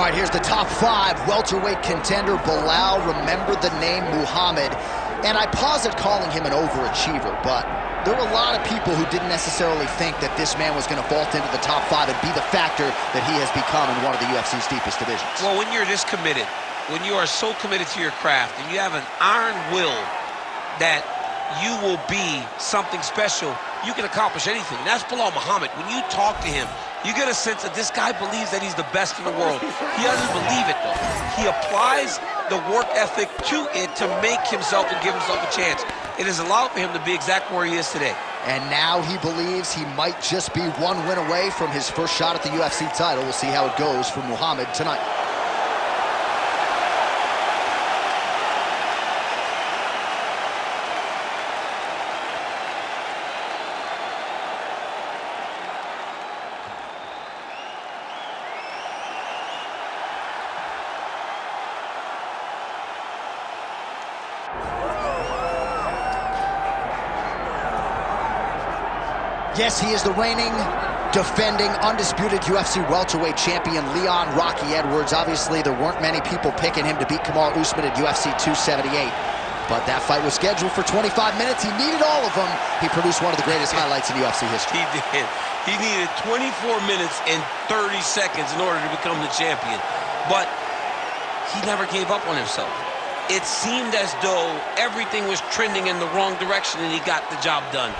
All right, here's the top 5 welterweight contender, Belal. Remember the name Muhammad. And I pause at calling him an overachiever, but there were a lot of people who didn't necessarily think that this man was going to vault into the top 5 and be the factor that he has become in one of the UFC's deepest divisions. Well, when you're this committed, when you are so committed to your craft, and you have an iron will that you will be something special, you can accomplish anything. And that's Belal Muhammad. When you talk to him, you get a sense that this guy believes that he's the best in the world. He doesn't believe it, though. He applies the work ethic to it to make himself and give himself a chance. It has allowed for him to be exactly where he is today. And now he believes he might just be one win away from his first shot at the UFC title. We'll see how it goes for Muhammad tonight. Yes, he is the reigning, defending, undisputed UFC welterweight champion, Leon Rocky Edwards. Obviously, there weren't many people picking him to beat Kamaru Usman at UFC 278. But that fight was scheduled for 25 minutes. He needed all of them. He produced one of the greatest highlights in UFC history. He did. He needed 24 minutes and 30 seconds in order to become the champion. But he never gave up on himself. It seemed as though everything was trending in the wrong direction, and he got the job done.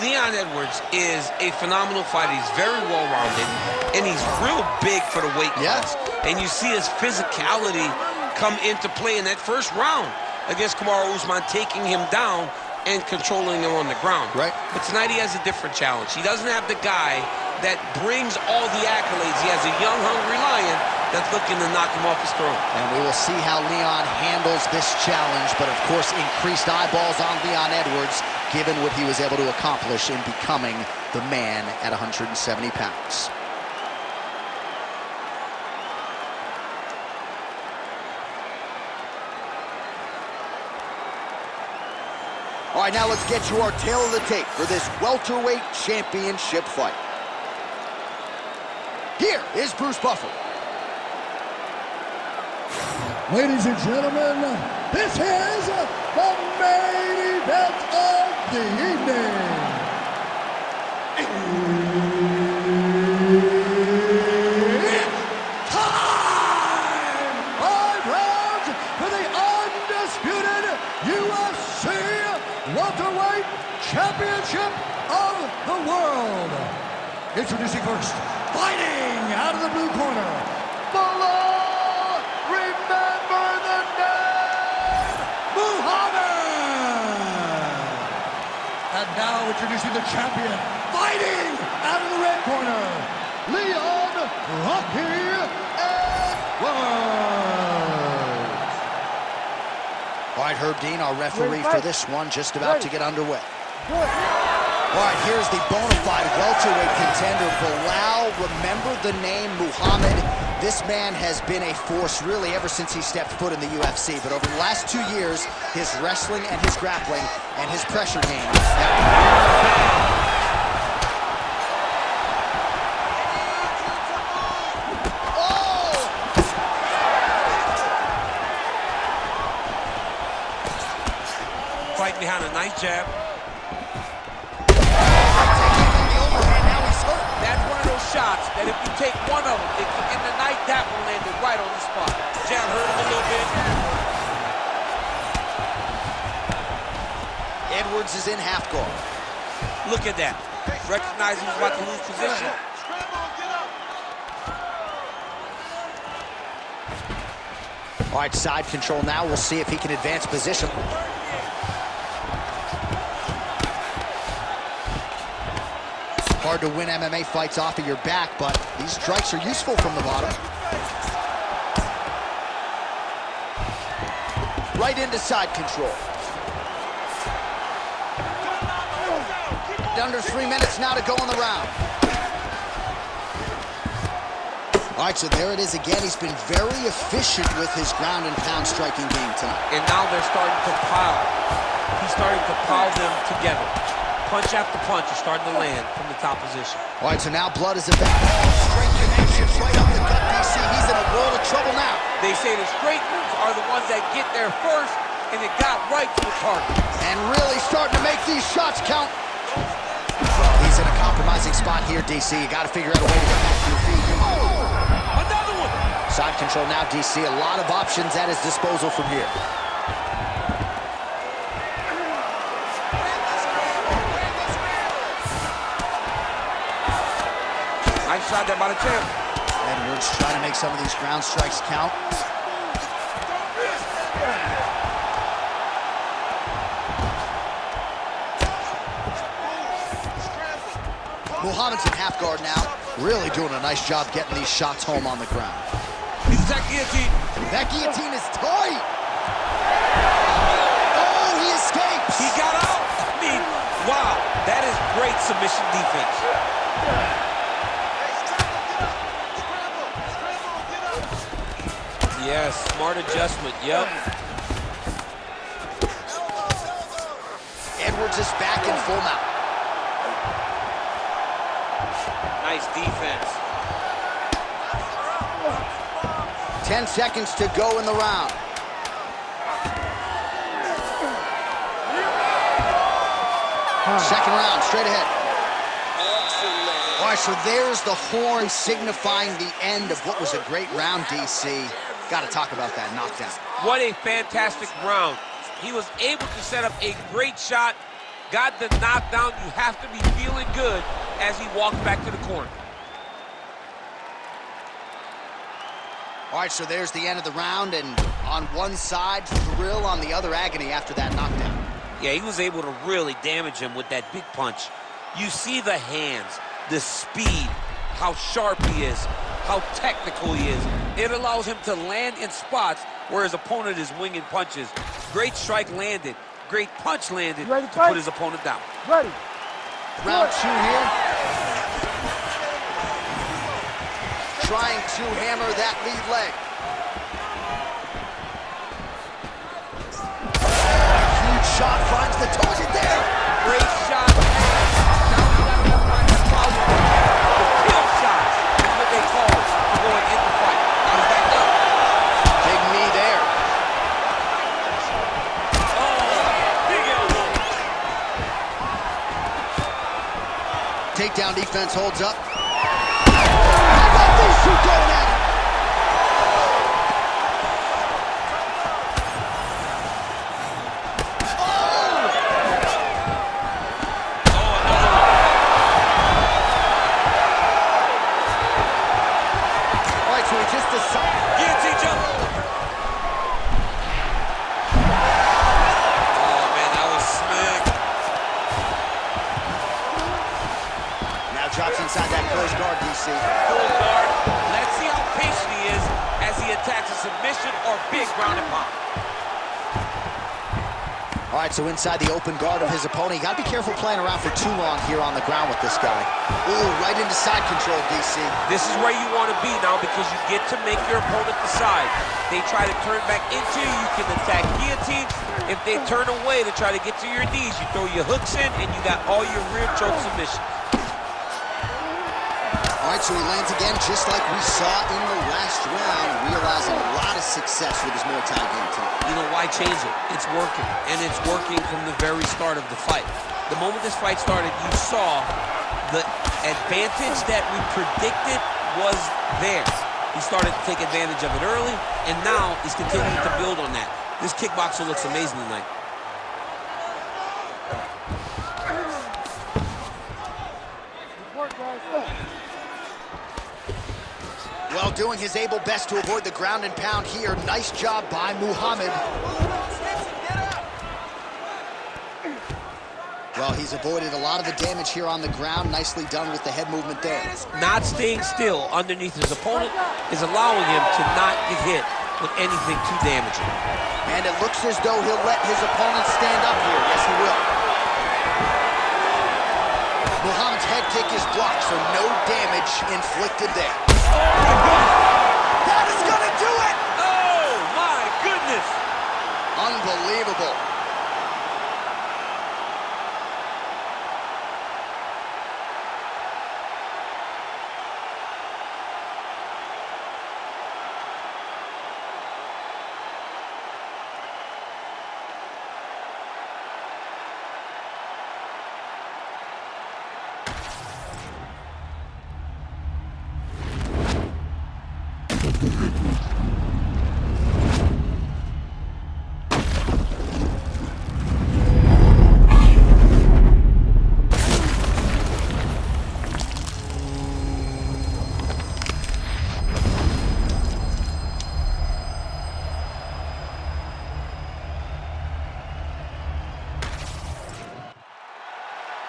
Leon Edwards is a phenomenal fighter. He's very well-rounded, and he's real big for the weight class. And you see his physicality come into play in that first round against Kamaru Usman, taking him down and controlling him on the ground. Right. But tonight he has a different challenge. He doesn't have the guy that brings all the accolades. He has a young, hungry lion that's looking to knock him off his throne. And we will see how Leon handles this challenge, but of course increased eyeballs on Leon Edwards, given what he was able to accomplish in becoming the man at 170 pounds. All right, now let's get you our tail of the tape for this welterweight championship fight. Here is Bruce Buffer. Ladies and gentlemen, this is the main event of the evening. It's time! 5 rounds for the undisputed UFC welterweight championship of the world. Introducing first, fighting out of the blue corner, Belal, remember the name, Muhammad. And now introducing the champion, fighting out of the red corner, Leon Rocky Edwards. All right, Herb Dean, our referee for this one, just about to get underway. All right, here's the bona fide welterweight contender, Belal. Remember the name Muhammad. This man has been a force really ever since he stepped foot in the UFC. But over the last 2 years, his wrestling and his grappling and his pressure game. Fighting behind a nice jab. That's one of those shots that if you take one of them, in the night, that one landed right on the spot. Jab hurt him a little bit. Edwards is in half guard. Look at that. Recognize he was about to lose position. All right, side control now. We'll see if he can advance position. Hard to win MMA fights off of your back, but these strikes are useful from the bottom. Right into side control. Under 3 minutes now to go in the round. All right, so there it is again. He's been very efficient with his ground and pound striking game tonight. And now they're starting to pile. He's starting to pile them together. Punch after punch is starting to land from the top position. All right, so now blood is about. Straight connections right up the gut, DC. He's in a world of trouble now. They say the straight moves are the ones that get there first, and it got right to the target. And really starting to make these shots count. Well, he's in a compromising spot here, DC. You got to figure out a way to get back to your feet. Another one! Side control now, DC. A lot of options at his disposal from here. Nice shot there by the champ. Edwards trying to make some of these ground strikes count. Muhammad's in half guard now. Really doing a nice job getting these shots home on the ground. He's attacked guillotine. That guillotine is tight. Oh, he escapes. He got out. I mean, wow. That is great submission defense. Yes, smart adjustment. Yep. Edwards is back in full mount. Nice defense. 10 seconds to go in the round. Second round, straight ahead. All right, so there's the horn signifying the end of what was a great round, DC. Got to talk about that knockdown. What a fantastic round. He was able to set up a great shot, got the knockdown. You have to be feeling good as he walks back to the corner. All right, so there's the end of the round, and on one side, thrill, on the other, agony after that knockdown. Yeah, he was able to really damage him with that big punch. You see the hands, the speed, how sharp he is, how technical he is. It allows him to land in spots where his opponent is winging punches. Great strike landed, great punch landed to put his opponent down. Ready. Round two here. Trying to hammer that lead leg. Huge shot finds the target there. Great shot. Now we got to find that power. The kill shots is what they call it for going in the fight. Now he's back up. Big knee there. Oh, big elbow. Takedown defense holds up. How about these two going at it? Guillotine jump. Oh, man, that was slick. Now drops inside that closed guard, DC. Full guard. Let's see how patient he is as he attacks a submission or big ground and pound. All right, so inside the open guard of his opponent. You got to be careful playing around for too long here on the ground with this guy. Ooh, right into side control, DC. This is where you want to be now because you get to make your opponent decide. They try to turn back into you, you can attack guillotine. If they turn away to try to get to your knees, you throw your hooks in and you got all your rear choke submissions. All right, so he lands again just like we saw in the last round, realizing a lot of success with his Muay Thai game tonight. You know, why change it? It's working, and it's working from the very start of the fight. The moment this fight started, you saw the advantage that we predicted was there. He started to take advantage of it early, and now he's continuing to build on that. This kickboxer looks amazing tonight. Well, doing his able best to avoid the ground and pound here. Nice job by Muhammad. Well, he's avoided a lot of the damage here on the ground. Nicely done with the head movement there. Not staying still underneath his opponent is allowing him to not get hit with anything too damaging. And it looks as though he'll let his opponent stand up here. Yes, he will. Muhammad's head kick is blocked, so no damage inflicted there. That is gonna do it! Oh, my goodness! Unbelievable.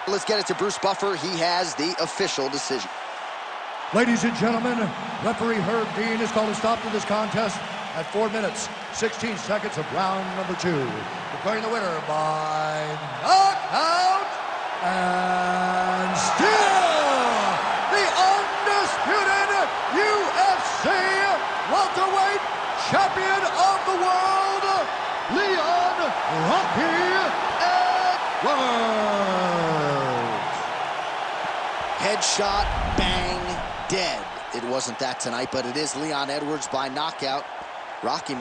Let's get it to Bruce Buffer. He has the official decision. Ladies and gentlemen, referee Herb Dean has called a stop to this contest at 4 minutes, 16 seconds of round number 2. Declaring the winner by knockout and still the undisputed UFC welterweight champion of the world, Leon Rocky Edwards. Headshot, bang, dead. It wasn't that tonight, but it is Leon Edwards by knockout. Rocky